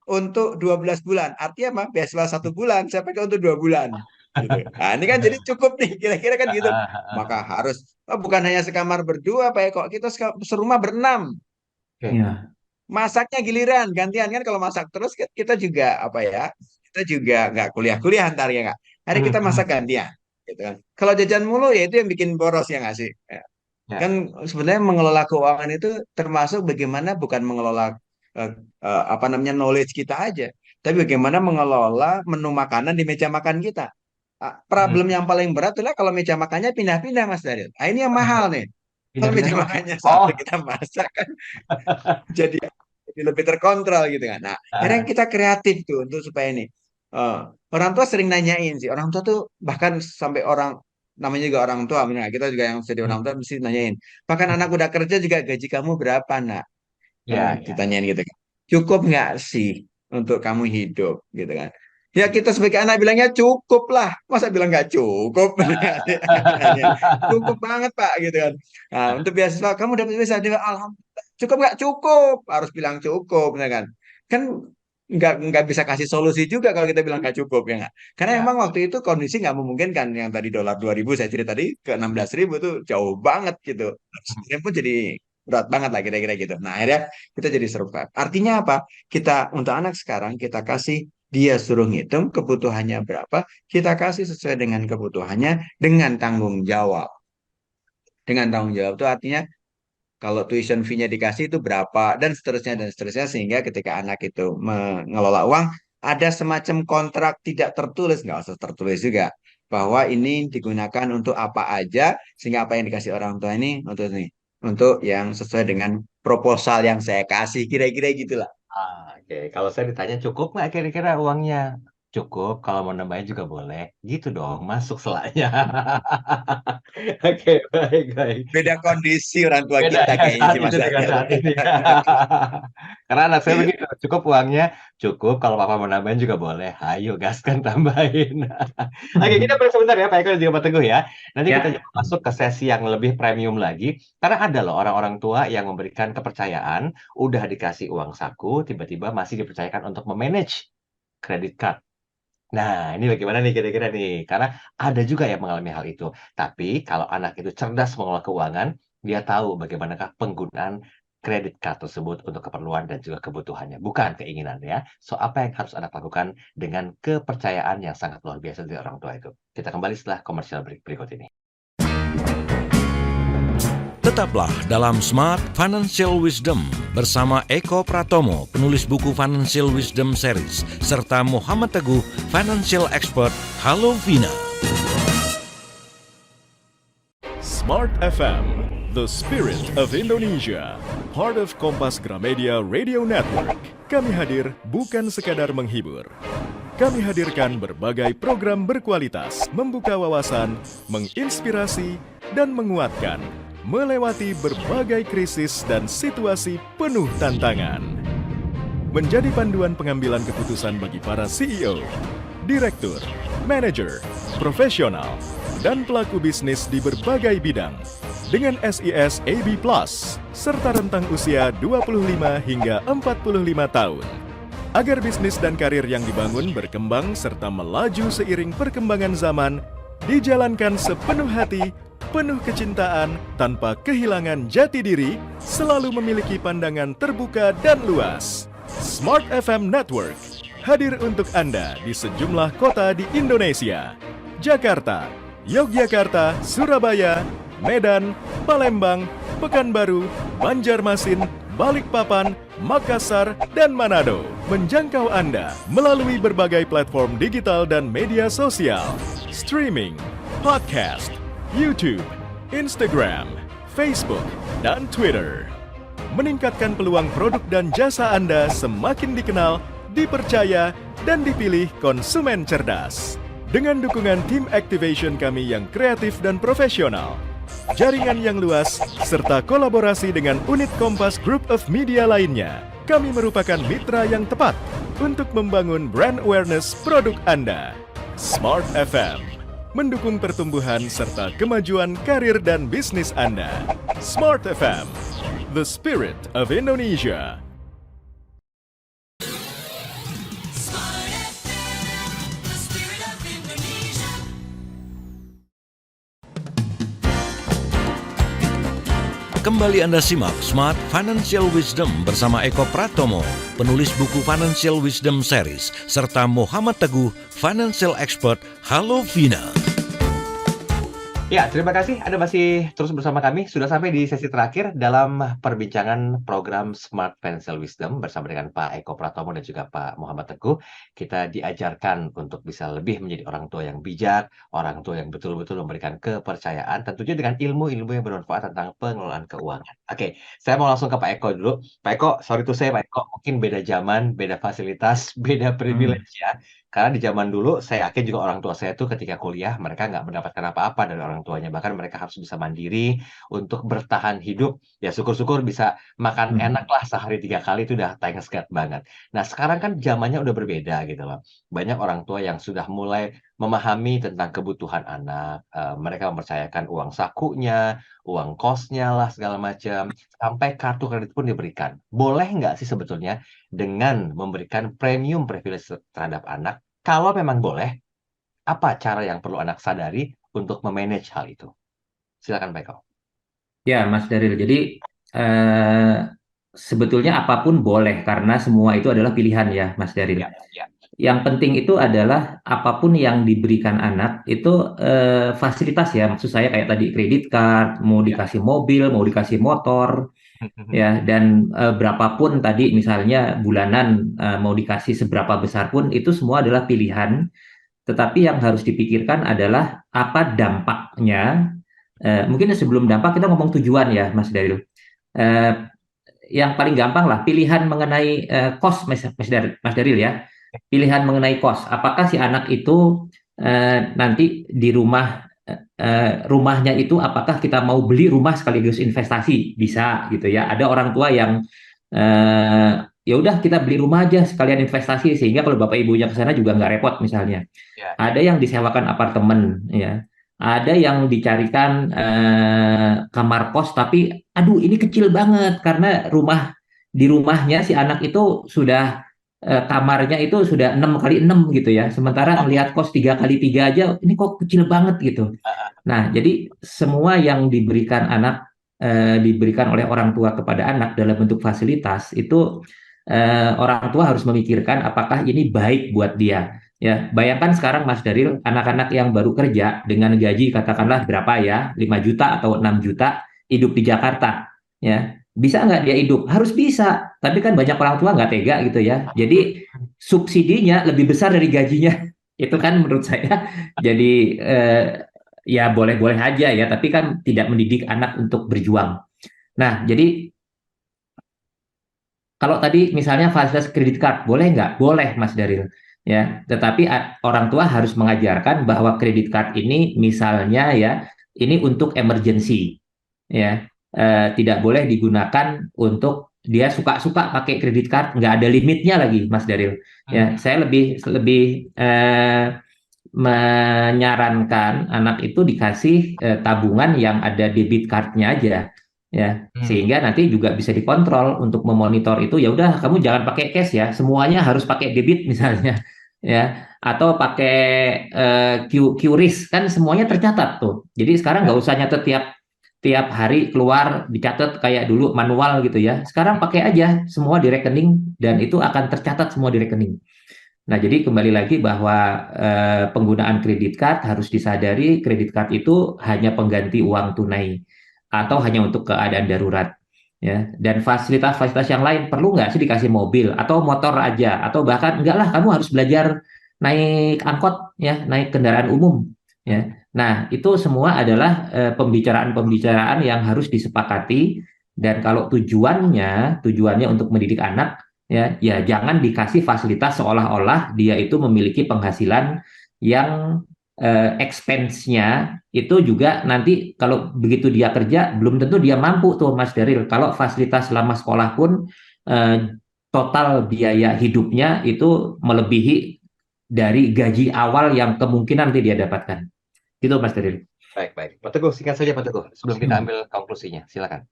untuk 12 bulan. Artinya apa? Beasiswa 1 bulan, saya pakai untuk 2 bulan. Gitu. Nah, ini kan jadi cukup nih, kira-kira kan gitu. Ah, ah, Maka ah. harus, bukan hanya sekamar berdua, Pak Eko. Kita serumah berenam. Oke. ya, Masaknya giliran, gantian kan kalau masak terus kita juga apa ya, kita juga nggak kuliah-kuliah antar ya nggak. Hari kita Hmm, masak gantian, gitu kan. Kalau jajan mulu ya itu yang bikin boros ya nggak sih? Ya. ya, Kan sebenarnya mengelola keuangan itu termasuk bagaimana bukan mengelola eh, apa namanya knowledge kita aja, tapi bagaimana mengelola menu makanan di meja makan kita. Problem hmm. yang paling berat adalah kalau meja makannya pindah-pindah Mas Daryl. Nah, ini yang mahal nih. Kalau Pindah-pindah meja kemana? makannya Oh, satu kita masak kan jadi lebih terkontrol gitu kan. Nah, akhirnya ah, kita kreatif tuh untuk supaya ini. Eh, orang tua sering nanyain sih. Orang tua tuh bahkan sampai orang namanya juga orang tua, benar nggak? Kita juga yang jadi orang hmm, tua mesti nanyain. Bahkan anak udah kerja juga gaji kamu berapa, nak? ya, ya. Ditanyain gitu kan. Cukup nggak sih untuk kamu hidup gitu kan? Ya kita sebagai anak bilangnya cukup lah. Masa bilang nggak cukup? Nanyain, cukup banget Pak gitu kan. Nah, untuk beasiswa kamu dapat beasiswa dia alhamdulillah. Cukup nggak cukup? Harus bilang cukup, ya kan? Kan nggak bisa kasih solusi juga kalau kita bilang nggak cukup ya nggak? Karena Ya. emang waktu itu kondisi nggak memungkinkan yang tadi dolar 2.000 saya cerita tadi ke 16.000 tuh jauh banget gitu. Sebenarnya pun jadi berat banget lah kira-kira gitu. Nah akhirnya kita jadi survive. Artinya apa? Kita untuk anak sekarang kita kasih dia suruh ngitung kebutuhannya berapa, kita kasih sesuai dengan kebutuhannya dengan tanggung jawab. Dengan tanggung jawab itu artinya kalau tuition fee-nya dikasih itu berapa dan seterusnya sehingga ketika anak itu mengelola uang ada semacam kontrak tidak tertulis, nggak usah tertulis juga, bahwa ini digunakan untuk apa aja sehingga apa yang dikasih orang tua ini untuk yang sesuai dengan proposal yang saya kasih kira-kira gitulah. Oke, kalau saya ditanya cukup nggak kira-kira uangnya? Cukup, kalau mau nambahin juga boleh. Gitu dong, masuk selanya. Oke, baik, baik. Beda kondisi orang tua Beda kita ya kayaknya saat sih itu Mas dengan Daniel. saat ini. Karena anak saya begitu, cukup uangnya, cukup. Kalau papa mau nambahin juga boleh. Ayo, gaskan tambahin. Oke, kita break sebentar ya, Pak Eko dan juga Pak Teguh ya. Nanti kita Ya, masuk ke sesi yang lebih premium lagi. Karena ada loh orang-orang tua yang memberikan kepercayaan, udah dikasih uang saku, tiba-tiba masih dipercayakan untuk memanage kredit card. Nah, ini bagaimana nih kira-kira nih? Karena ada juga yang mengalami hal itu. Tapi kalau anak itu cerdas mengelola keuangan, dia tahu bagaimanakah penggunaan kredit card tersebut untuk keperluan dan juga kebutuhannya, bukan keinginan ya. So, apa yang harus anak lakukan dengan kepercayaan yang sangat luar biasa dari orang tua itu? Kita kembali setelah komersial berikut ini. Tetaplah dalam Smart Financial Wisdom bersama Eko Pratomo, penulis buku Financial Wisdom Series, serta Muhammad Teguh, Financial Expert. Halo Vina. Smart FM, the spirit of Indonesia. Part of Kompas Gramedia Radio Network. Kami hadir bukan sekadar menghibur. Kami hadirkan berbagai program berkualitas, membuka wawasan, menginspirasi, dan menguatkan, melewati berbagai krisis dan situasi penuh tantangan. Menjadi panduan pengambilan keputusan bagi para CEO, direktur, manajer, profesional, dan pelaku bisnis di berbagai bidang dengan SIS AB+, serta rentang usia 25 hingga 45 tahun. Agar bisnis dan karir yang dibangun berkembang serta melaju seiring perkembangan zaman, dijalankan sepenuh hati, penuh kecintaan, tanpa kehilangan jati diri, selalu memiliki pandangan terbuka dan luas. Smart FM Network hadir untuk Anda di sejumlah kota di Indonesia. Jakarta, Yogyakarta, Surabaya, Medan, Palembang, Pekanbaru, Banjarmasin, Balikpapan, Makassar, dan Manado. Menjangkau Anda melalui berbagai platform digital dan media sosial, streaming, podcast, YouTube, Instagram, Facebook, dan Twitter. Meningkatkan peluang produk dan jasa Anda semakin dikenal, dipercaya, dan dipilih konsumen cerdas. Dengan dukungan tim activation kami yang kreatif dan profesional, jaringan yang luas, serta kolaborasi dengan unit Kompas Group of Media lainnya, kami merupakan mitra yang tepat untuk membangun brand awareness produk Anda. Smart FM mendukung pertumbuhan serta kemajuan karir dan bisnis Anda. Smart FM, the spirit of Indonesia. Kembali Anda simak Smart Financial Wisdom bersama Eko Pratomo, penulis buku Financial Wisdom Series, serta Muhammad Teguh, Financial Expert. Halo Vina. Ya, terima kasih Anda masih terus bersama kami. Sudah sampai di sesi terakhir dalam perbincangan program Smart Financial Wisdom bersama dengan Pak Eko Pratomo dan juga Pak Muhammad Teguh. Kita diajarkan untuk bisa lebih menjadi orang tua yang bijak, orang tua yang betul-betul memberikan kepercayaan, tentunya dengan ilmu-ilmu yang bermanfaat tentang pengelolaan keuangan. Oke, saya mau langsung ke Pak Eko dulu. Pak Eko, sorry to say Pak Eko, mungkin beda zaman, beda fasilitas, beda privilege ya. Karena di zaman dulu, saya yakin juga orang tua saya tuh ketika kuliah, mereka nggak mendapatkan apa-apa dari orang tuanya. Bahkan mereka harus bisa mandiri untuk bertahan hidup. Ya syukur-syukur bisa makan enak lah sehari 3 kali, itu udah thanks God banget. Nah sekarang kan zamannya udah berbeda gitu loh. Banyak orang tua yang sudah mulai memahami tentang kebutuhan anak. Mereka mempercayakan uang sakunya, uang kosnya lah segala macam. Sampai kartu kredit pun diberikan. Boleh nggak sih sebetulnya dengan memberikan premium privilege terhadap anak? Kalau memang boleh, apa cara yang perlu anak sadari untuk memanage hal itu? Silakan Pak Eko. Ya, Mas Daril. Jadi sebetulnya apapun boleh karena semua itu adalah pilihan ya, Mas Daril. Ya, ya. Yang penting itu adalah apapun yang diberikan anak itu fasilitas ya. Maksud saya kayak tadi kredit card, mau Ya. dikasih mobil, mau dikasih motor, ya. Dan berapapun tadi misalnya bulanan mau dikasih seberapa besar pun itu semua adalah pilihan. Tetapi yang harus dipikirkan adalah apa dampaknya. Mungkin sebelum dampak kita ngomong tujuan ya, Mas Daril. Eh, yang paling gampang lah pilihan mengenai cost, Mas Daril ya. Pilihan mengenai cost. Apakah si anak itu nanti di rumahnya itu apakah kita mau beli rumah sekaligus investasi? Bisa gitu ya. Ada orang tua yang ya udah kita beli rumah aja sekalian investasi sehingga kalau bapak ibunya ke sana juga nggak repot misalnya. Ya. Ada yang disewakan apartemen ya. Ada yang dicarikan kamar kos tapi aduh ini kecil banget karena di rumahnya si anak itu sudah kamarnya itu sudah 6 kali 6 gitu ya. Sementara ngelihat kos 3 kali 3 aja ini kok kecil banget gitu. Nah, jadi semua yang diberikan oleh orang tua kepada anak dalam bentuk fasilitas itu orang tua harus memikirkan apakah ini baik buat dia. Ya, bayangkan sekarang Mas Daril, anak-anak yang baru kerja dengan gaji katakanlah berapa ya, 5 juta atau 6 juta hidup di Jakarta. Ya, bisa nggak dia hidup? Harus bisa. Tapi kan banyak orang tua nggak tega gitu ya. Jadi subsidinya lebih besar dari gajinya. Itu kan menurut saya jadi ya boleh-boleh aja ya, tapi kan tidak mendidik anak untuk berjuang. Nah, jadi kalau tadi misalnya fasilitas kredit card, boleh nggak? Boleh, Mas Daril. Ya, tetapi orang tua harus mengajarkan bahwa kredit card ini misalnya ya, ini untuk emergency. Ya, tidak boleh digunakan untuk dia suka-suka pakai kredit card, nggak ada limitnya lagi, Mas Daril. Ya, saya lebih lebih menyarankan anak itu dikasih tabungan yang ada debit cardnya aja ya, sehingga nanti juga bisa dikontrol untuk memonitor itu. Ya udah kamu jangan pakai cash ya, semuanya harus pakai debit misalnya ya, atau pakai QRIS kan semuanya tercatat tuh. Jadi sekarang nggak usah nyatet tiap hari keluar dicatat kayak dulu manual gitu ya. Sekarang pakai aja semua di rekening dan itu akan tercatat semua di rekening. Nah, jadi kembali lagi bahwa penggunaan kredit card harus disadari kredit card itu hanya pengganti uang tunai atau hanya untuk keadaan darurat. Ya. Dan fasilitas-fasilitas yang lain perlu nggak sih dikasih mobil atau motor aja atau bahkan enggak lah kamu harus belajar naik angkot ya, naik kendaraan umum ya. Nah, itu semua adalah pembicaraan-pembicaraan yang harus disepakati dan kalau tujuannya untuk mendidik anak ya jangan dikasih fasilitas seolah-olah dia itu memiliki penghasilan yang expense-nya itu juga nanti kalau begitu dia kerja belum tentu dia mampu tuh Mas Daril. Kalau fasilitas selama sekolah pun total biaya hidupnya itu melebihi dari gaji awal yang kemungkinan nanti dia dapatkan. Itu Mas Daril. Baik. Pak Teguh, singkat saja Pak Teguh. Sebelum kita ambil konklusinya, silakan.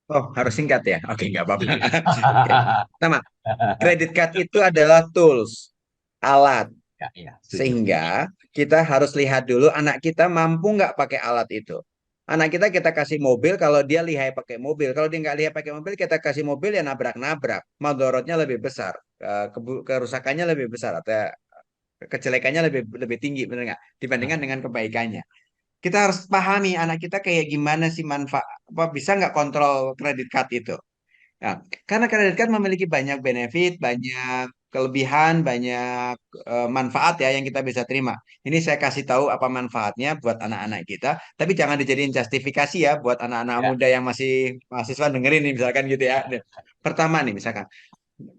Oh, harus singkat ya? Oke, nggak apa-apa. Oke. Pertama, kredit card itu adalah tools, alat. Ya, setuju. Sehingga kita harus lihat dulu anak kita mampu nggak pakai alat itu. Anak kita kasih mobil, kalau dia lihai pakai mobil. Kalau dia nggak lihai pakai mobil, kita kasih mobil ya nabrak-nabrak. Madorotnya lebih besar, kerusakannya lebih besar, atau kejelekannya lebih lebih tinggi, benar nggak? Dibandingkan dengan kebaikannya. Kita harus pahami anak kita kayak gimana sih manfaat, apa bisa nggak kontrol kredit card itu. Ya, karena kredit card memiliki banyak benefit, banyak kelebihan, banyak manfaat ya yang kita bisa terima. Ini saya kasih tahu apa manfaatnya buat anak-anak kita, tapi jangan dijadiin justifikasi ya buat anak-anak Ya. muda yang masih mahasiswa dengerin nih misalkan gitu ya. Pertama nih misalkan,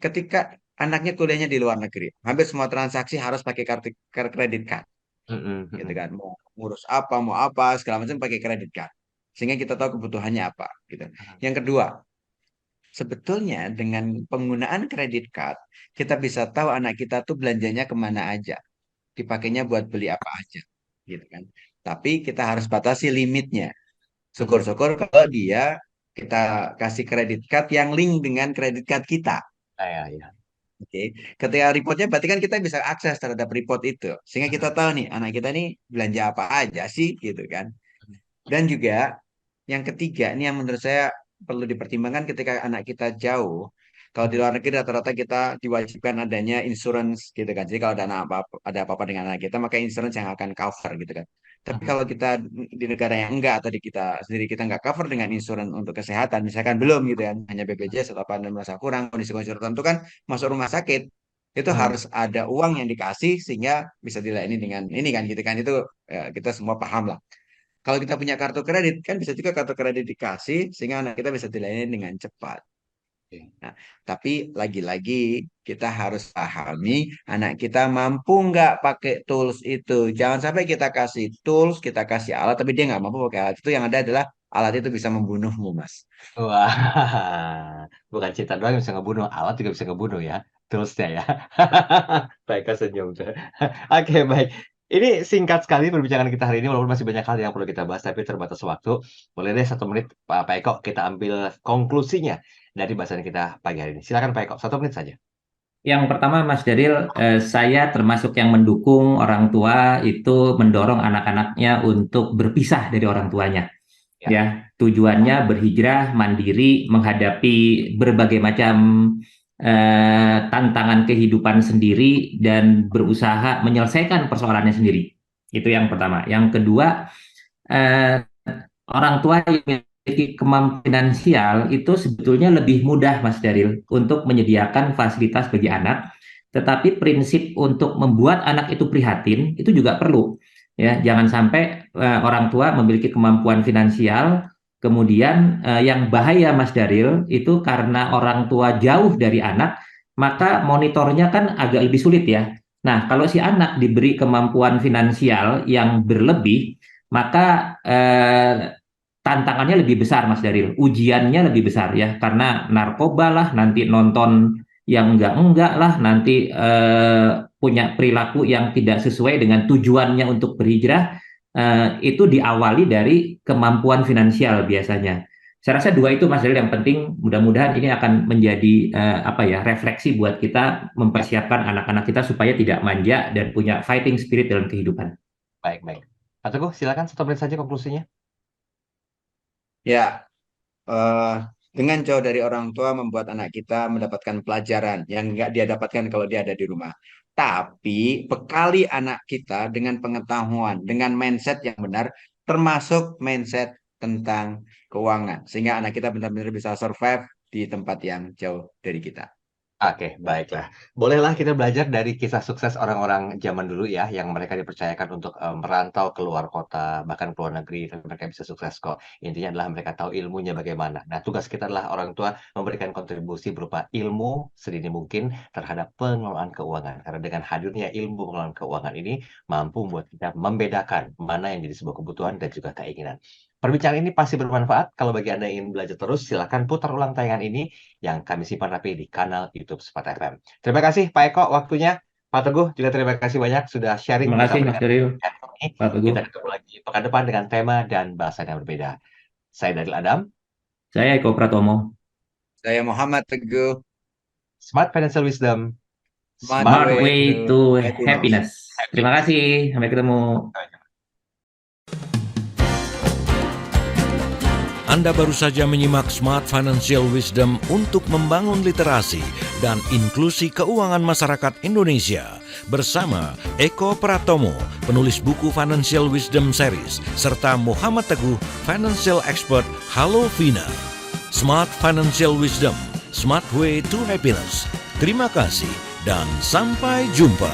ketika anaknya kuliahnya di luar negeri, hampir semua transaksi harus pakai kredit card, gitu kan. Mau ngurus apa, mau apa, segala macam pakai kredit card. Sehingga kita tahu kebutuhannya apa, gitu. Yang kedua, sebetulnya dengan penggunaan kredit card, kita bisa tahu anak kita tuh belanjanya kemana aja, dipakainya buat beli apa aja, gitu kan. Tapi kita harus batasi limitnya. Syukur-syukur kalau dia kita kasih kredit card yang link dengan kredit card kita. Ya. Oke, ketika reportnya berarti kan kita bisa akses terhadap report itu, sehingga kita tahu nih anak kita nih belanja apa aja sih, gitu kan. Dan juga yang ketiga, ini yang menurut saya perlu dipertimbangkan ketika anak kita jauh. Kalau di luar negeri rata-rata kita diwajibkan adanya insurance gitu kan. Jadi kalau ada apa-apa dengan anak kita, maka insurance yang akan cover gitu kan. Tapi kalau kita di negara yang enggak atau di kita sendiri kita enggak cover dengan insurance untuk kesehatan, misalkan belum gitu kan, hanya BPJS atau apa dan merasa kurang kondisi-kondisi tertentu kan masuk rumah sakit, itu harus ada uang yang dikasih sehingga bisa dilayani dengan ini kan gitu kan. Itu ya, kita semua paham lah. Kalau kita punya kartu kredit, kan bisa juga kartu kredit dikasih sehingga anak kita bisa dilayani dengan cepat. Nah, tapi lagi-lagi kita harus pahami anak kita mampu nggak pakai tools itu. Jangan sampai kita kasih tools, kita kasih alat, tapi dia nggak mampu pakai alat itu. Yang ada adalah alat itu bisa membunuhmu, Mas. Wah, bukan cinta doang yang bisa ngebunuh, alat juga bisa ngebunuh ya, toolsnya ya. Baik, senyum tuh. Oke, baik. Ini singkat sekali perbincangan kita hari ini, walaupun masih banyak hal yang perlu kita bahas, tapi terbatas waktu. Boleh deh 1 menit, Pak Eko, kita ambil konklusinya dari bahasan kita pagi hari ini. Silakan Pak Eko, 1 menit saja. Yang pertama, Mas Daril, saya termasuk yang mendukung orang tua itu mendorong anak-anaknya untuk berpisah dari orang tuanya. Ya, tujuannya berhijrah mandiri menghadapi berbagai macam tantangan kehidupan sendiri dan berusaha menyelesaikan persoalannya sendiri. Itu yang pertama. Yang kedua, orang tua yang memiliki kemampuan finansial itu sebetulnya lebih mudah, Mas Daril, untuk menyediakan fasilitas bagi anak. Tetapi prinsip untuk membuat anak itu prihatin itu juga perlu. Ya, jangan sampai orang tua memiliki kemampuan finansial, kemudian yang bahaya, Mas Daril, itu karena orang tua jauh dari anak, maka monitornya kan agak lebih sulit ya. Nah, kalau si anak diberi kemampuan finansial yang berlebih, maka tantangannya lebih besar, Mas Daril. Ujiannya lebih besar ya, karena narkoba lah, nanti nonton yang enggak lah, nanti punya perilaku yang tidak sesuai dengan tujuannya untuk berhijrah, itu diawali dari kemampuan finansial biasanya. Saya rasa dua itu, Mas Daril, yang penting. Mudah-mudahan ini akan menjadi refleksi buat kita mempersiapkan anak-anak kita supaya tidak manja dan punya fighting spirit dalam kehidupan. Baik. Pak Teguh, silakan 1 menit saja konklusinya. Ya, dengan jauh dari orang tua membuat anak kita mendapatkan pelajaran yang nggak dia dapatkan kalau dia ada di rumah. Tapi bekali anak kita dengan pengetahuan, dengan mindset yang benar, termasuk mindset tentang keuangan. Sehingga anak kita benar-benar bisa survive di tempat yang jauh dari kita. Oke, baiklah. Bolehlah kita belajar dari kisah sukses orang-orang zaman dulu ya, yang mereka dipercayakan untuk merantau ke luar kota, bahkan ke luar negeri, tapi mereka bisa sukses kok. Intinya adalah mereka tahu ilmunya bagaimana. Nah, tugas kita adalah orang tua memberikan kontribusi berupa ilmu sedini mungkin terhadap pengelolaan keuangan. Karena dengan hadirnya ilmu pengelolaan keuangan ini, mampu membuat kita membedakan mana yang jadi sebuah kebutuhan dan juga keinginan. Perbincangan ini pasti bermanfaat. Kalau bagi Anda yang ingin belajar terus, silakan putar ulang tayangan ini yang kami simpan rapi di kanal YouTube Smart FM. Terima kasih Pak Eko waktunya. Pak Teguh juga terima kasih banyak sudah sharing. Terima kasih, Mas Daril. Pak Teguh. Kita ketemu lagi pekan depan dengan tema dan bahasan yang berbeda. Saya Daril Adam. Saya Eko Pratomo. Saya Muhammad Teguh. Smart Financial Wisdom. Smart way to happiness. Terima kasih. Sampai ketemu. Anda baru saja menyimak Smart Financial Wisdom untuk membangun literasi dan inklusi keuangan masyarakat Indonesia bersama Eko Pratomo, penulis buku Financial Wisdom Series, serta Muhammad Teguh, Financial Expert Halo Vina. Smart Financial Wisdom, Smart Way to Happiness. Terima kasih dan sampai jumpa.